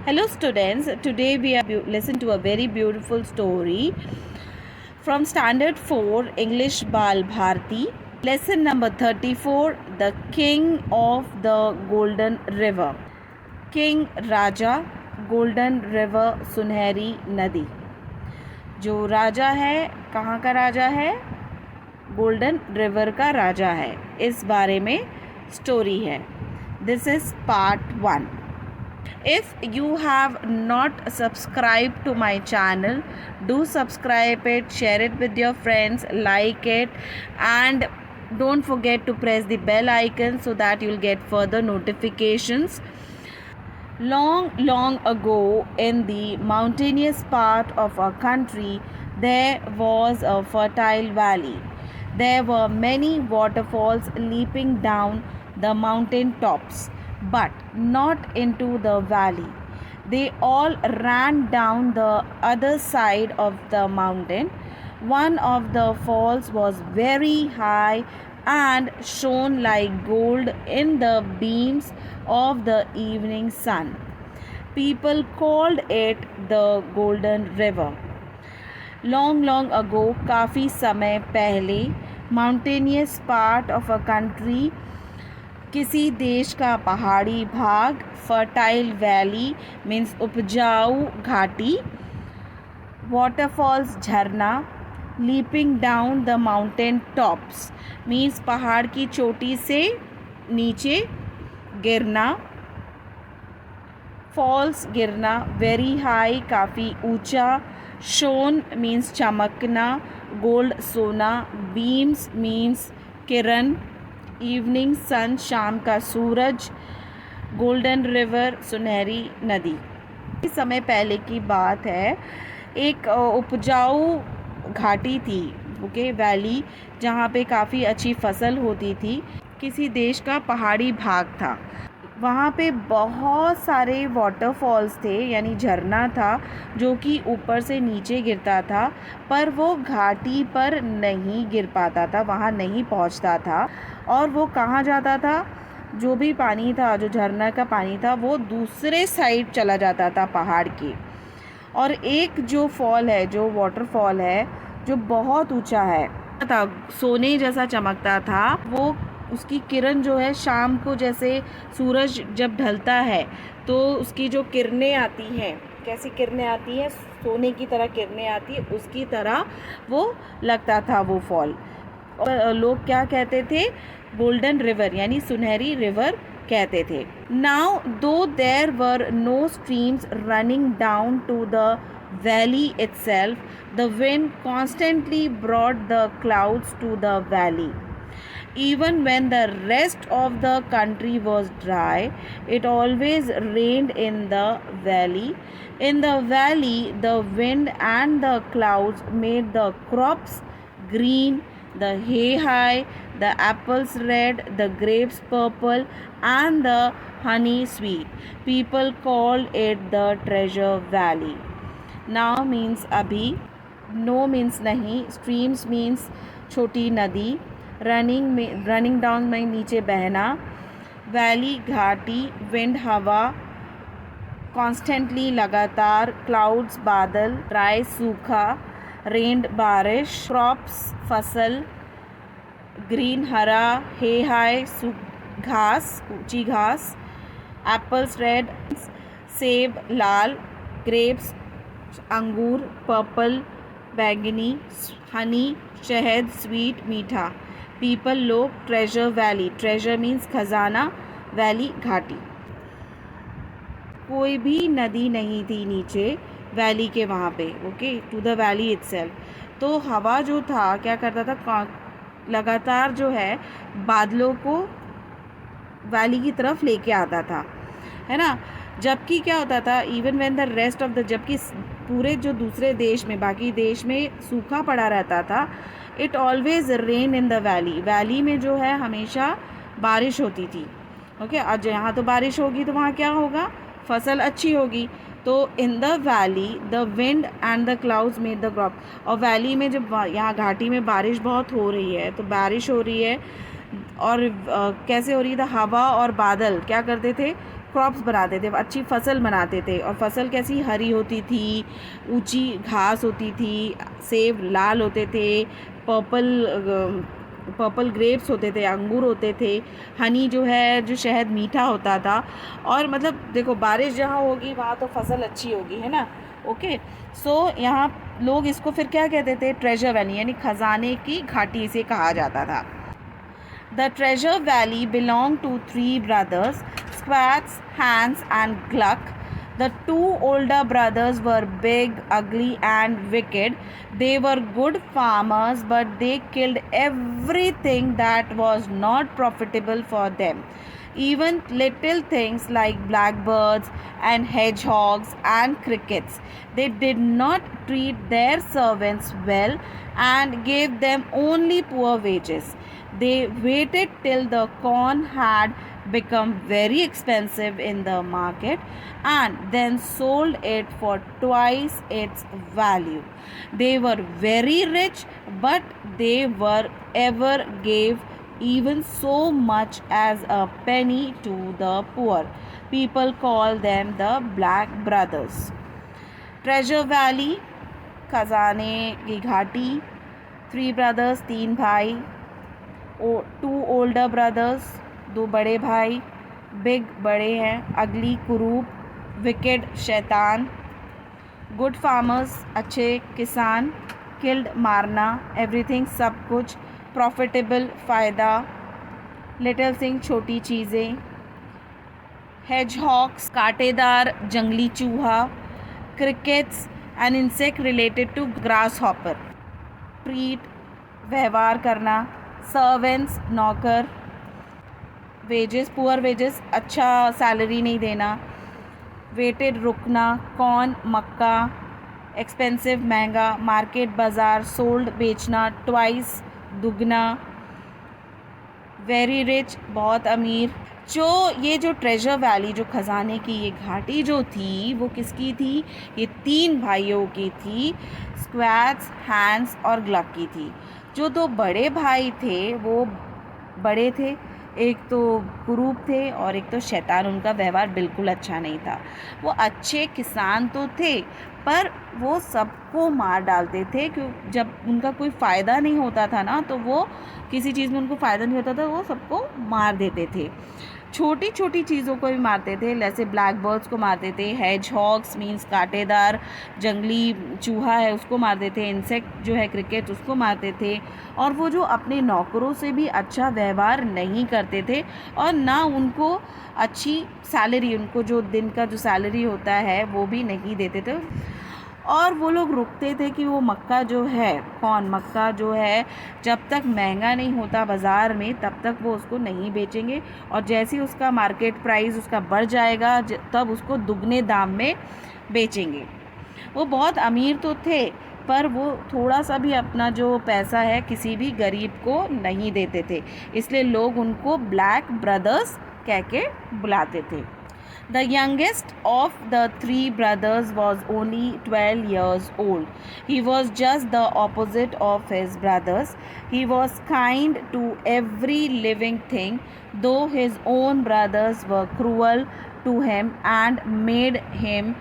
Hello students, today we are listen to a very beautiful story from standard 4 English Bal Bharti. Lesson number 34, The King of the Golden River. King Raja, Golden River, सुनहरी नदी. जो राजा है, कहाँ का राजा है? Golden river का राजा है. इस बारे में स्टोरी है. This is part 1. If you have not subscribed to my channel, do subscribe it, share it with your friends, like it, and don't forget to press the bell icon so that you'll get further notifications. Long ago, in the mountainous part of our country, there was a fertile valley. There were many waterfalls leaping down the mountain tops, but not into the valley. They all ran down the other side of the mountain. One of the falls was very high and shone like gold in the beams of the evening sun. People called it the Golden River. Long ago, काफ़ी समय पहले, mountainous part of a country, किसी देश का पहाड़ी भाग, fertile valley means उपजाऊ घाटी, वाटरफॉल्स झरना, leaping down the mountain tops means पहाड़ की चोटी से नीचे गिरना, फॉल्स गिरना, वेरी हाई काफ़ी ऊंचा, शोन मीन्स चमकना, गोल्ड सोना, बीम्स मीन्स किरण, इवनिंग सन शाम का सूरज, गोल्डन रिवर सुनहरी नदी. इस समय पहले की बात है, एक उपजाऊ घाटी थी, ओके, वैली, जहाँ पे काफ़ी अच्छी फसल होती थी. किसी देश का पहाड़ी भाग था. वहाँ पे बहुत सारे वाटरफॉल्स थे, यानी झरना था जो कि ऊपर से नीचे गिरता था, पर वो घाटी पर नहीं गिर पाता था, वहाँ नहीं पहुँचता था. और वो कहाँ जाता था? जो भी पानी था, जो झरना का पानी था, वो दूसरे साइड चला जाता था पहाड़ के. और एक जो फॉल है, जो वाटरफॉल है, जो बहुत ऊंचा है था, सोने जैसा चमकता था, वो उसकी किरण जो है शाम को, जैसे सूरज जब ढलता है तो उसकी जो किरणें आती हैं, कैसी किरणें आती हैं, सोने की तरह किरणें आती है, उसकी तरह वो लगता था वो फॉल. और लोग क्या कहते थे? गोल्डन रिवर, यानी सुनहरी रिवर कहते थे. Now though there were no streams running down to the valley itself, the wind constantly brought the clouds to the valley. Even when the rest of the country was dry, it always rained in the valley. In the valley, the wind and the clouds made the crops green, the hay high, the apples red, the grapes purple, and the honey sweet. People called it the Treasure Valley. Now means अभी, no means नहीं, streams means छोटी नदी, running down में नीचे बहना, valley घाटी, wind हवा, constantly लगातार, क्लाउड्स बादल, ड्राई सूखा, रेन्ड बारिश, क्रॉप्स फसल, ग्रीन हरा, हे हाई घास, ऊंची घास, एप्पल्स रेड सेब लाल, ग्रेप्स अंगूर, पर्पल बैंगनी, हनी शहद, स्वीट मीठा, पीपल लोग, ट्रेजर वैली, ट्रेजर मीन्स खजाना, वैली घाटी. कोई भी नदी नहीं थी नीचे वैली के वहाँ पे, okay, to the valley itself. तो हवा जो था क्या करता था, लगातार जो है बादलों को वैली की तरफ लेके आता था, है ना. जबकि क्या होता था, even when the rest of the, जबकि पूरे जो दूसरे देश में, बाकी देश में सूखा पड़ा रहता था, it always rain in the valley. Valley में जो है हमेशा बारिश होती थी, ओके. आज यहाँ तो बारिश होगी तो वहाँ क्या होगा? फसल अच्छी होगी. तो in the valley the wind and the clouds made the crop. और वैली में जब यहाँ घाटी में बारिश बहुत हो रही है, तो बारिश हो रही है, और कैसे हो रही है? हवा और बादल क्या करते थे? क्रॉप्स बनाते थे, अच्छी फसल बनाते थे। और फसल कैसी हरी होती थी, ऊंची घास होती थी, सेब लाल होते थे, पर्पल ग्रेप्स होते थे, अंगूर होते थे, हनी जो है जो शहद मीठा होता था। और मतलब देखो बारिश जहाँ होगी वहाँ तो फसल अच्छी होगी, है ना। ओके, सो यहाँ लोग इसको फिर क्या कहते थे, ट्रेजर वैली, यानी खजाने की घाटी से कहा जाता था। The treasure valley belonged to three brothers, Squats, Hans, and Gluck. The two older brothers were big, ugly, and wicked. They were good farmers, but they killed everything that was not profitable for them. Even little things like blackbirds and hedgehogs and crickets. They did not treat their servants well and gave them only poor wages. They waited till the corn had become very expensive in the market and then sold it for twice its value. They were very rich, but they were ever gave even so much as a penny to the poor. People call them the Black Brothers. Treasure Valley, खजाने की घाटी, three brothers, तीन भाई, to older brothers, दो बड़े भाई, big बड़े हैं, अगली कुरूप, विकेड शैतान, गुड फार्मर्स अच्छे किसान, किल्ड मारना, एवरीथिंग सब कुछ, प्रॉफिटेबल फ़ायदा, लिटिल थिंग छोटी चीज़ें, hedgehogs कांटेदार जंगली चूहा, crickets an insect related to grasshopper, treat व्यवहार करना, servants नौकर, wages पुअर wages अच्छा सैलरी नहीं देना, वेटेड रुकना, कॉर्न मक्का, एक्सपेंसिव महंगा, मार्केट बाज़ार, सोल्ड बेचना, ट्वाइस दुगना, वेरी रिच बहुत अमीर। जो ट्रेजर वैली, जो ख़जाने की ये घाटी जो थी वो किसकी थी, ये तीन भाइयों की थी, स्क्वैट्स, हैंस और ग्लक की थी। जो दो बड़े भाई थे वो बड़े थे, एक तो कुरूप थे और एक तो शैतान, उनका व्यवहार बिल्कुल अच्छा नहीं था। वो अच्छे किसान तो थे पर वो सबको मार डालते थे, क्यों जब उनका कोई फ़ायदा नहीं होता था ना, तो वो किसी चीज़ में उनको फ़ायदा नहीं होता था वो सबको मार देते थे। छोटी छोटी चीज़ों को भी मारते थे, जैसे ब्लैक बर्ड्स को मारते थे, हेज हॉग्स मीन्स कांटेदार जंगली चूहा है उसको मार देते थे, इंसेक्ट जो है क्रिकेट उसको मारते थे। और वो जो अपने नौकरों से भी अच्छा व्यवहार नहीं करते थे और ना उनको अच्छी सैलरी, उनको जो दिन का जो सैलरी होता है वो भी नहीं देते थे। और वो लोग रुकते थे कि वो मक्का जो है, कौन मक्का जो है, जब तक महंगा नहीं होता बाज़ार में तब तक वो उसको नहीं बेचेंगे, और जैसे ही उसका मार्केट प्राइस उसका बढ़ जाएगा तब उसको दुगने दाम में बेचेंगे। वो बहुत अमीर तो थे पर वो थोड़ा सा भी अपना जो पैसा है किसी भी गरीब को नहीं देते थे, इसलिए लोग उनको ब्लैक ब्रदर्स कह के बुलाते थे। The youngest of the three brothers was only 12 years old. He was just the opposite of his brothers. He was kind to every living thing, though his own brothers were cruel to him and made him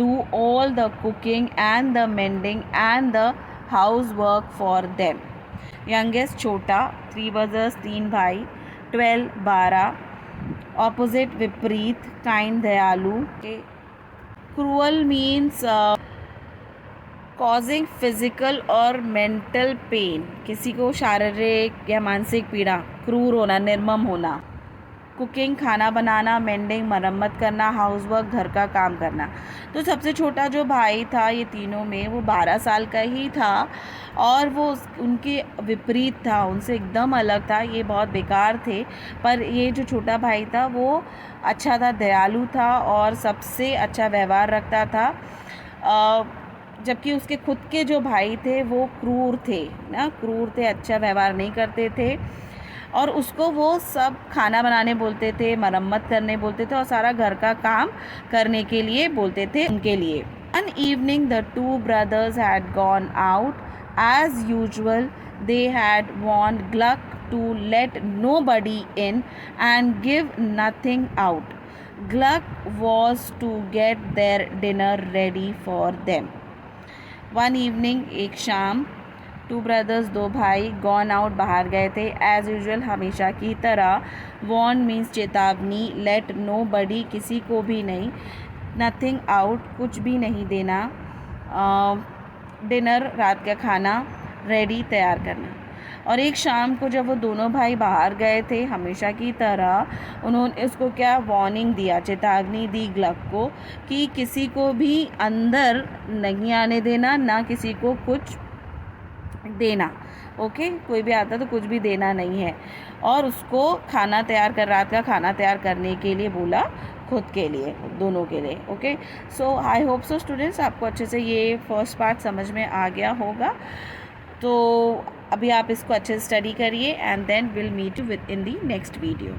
do all the cooking and the mending and the housework for them. Youngest छोटा, three brothers तीन भाई, 12 12, opposite विपरीत, kind दयालु, cruel means causing physical और mental pen, किसी को शारीरिक या मानसिक पीड़ा, क्रूर होना, निर्मम होना, कुकिंग खाना बनाना, मेंडिंग मरम्मत करना, हाउसवर्क घर का काम करना। तो सबसे छोटा जो भाई था ये तीनों में वो 12 साल का ही था और वो उनके विपरीत था, उनसे एकदम अलग था, ये बहुत बेकार थे। पर ये जो छोटा भाई था वो अच्छा था, दयालु था और सबसे अच्छा व्यवहार रखता था, जबकि उसके खुद के जो भाई थे वो क्रूर थे ना, क्रूर थे, अच्छा व्यवहार नहीं करते थे और उसको वो सब खाना बनाने बोलते थे, मरम्मत करने बोलते थे और सारा घर का काम करने के लिए बोलते थे उनके लिए। One evening the two brothers had gone out. As usual, they had warned Gluck to let nobody in and give nothing out. Gluck was to get their dinner ready for them. One evening, एक शाम, two brothers, दो भाई, gone out, बाहर गए थे, as usual, हमेशा की तरह, वॉर्न मीन्स चेतावनी, लेट नो बडी, किसी को भी नहीं, नथिंग आउट, कुछ भी नहीं देना, डिनर, रात का खाना, रेडी, तैयार करना। और एक शाम को जब वो दोनों भाई बाहर गए थे हमेशा की तरह, उन्होंने उसको क्या वार्निंग दिया, चेतावनी दी ग्लक को कि किसी को भी अंदर नहीं आने देना, ना किसी को कुछ देना। ओके, कोई भी आता तो कुछ भी देना नहीं है। और उसको खाना तैयार कर, रात का खाना तैयार करने के लिए बोला, खुद के लिए, दोनों के लिए। Okay, so I hope so students आपको अच्छे से ये फर्स्ट पार्ट समझ में आ गया होगा। तो अभी आप इसको अच्छे से स्टडी करिए and then will meet you with in the next video.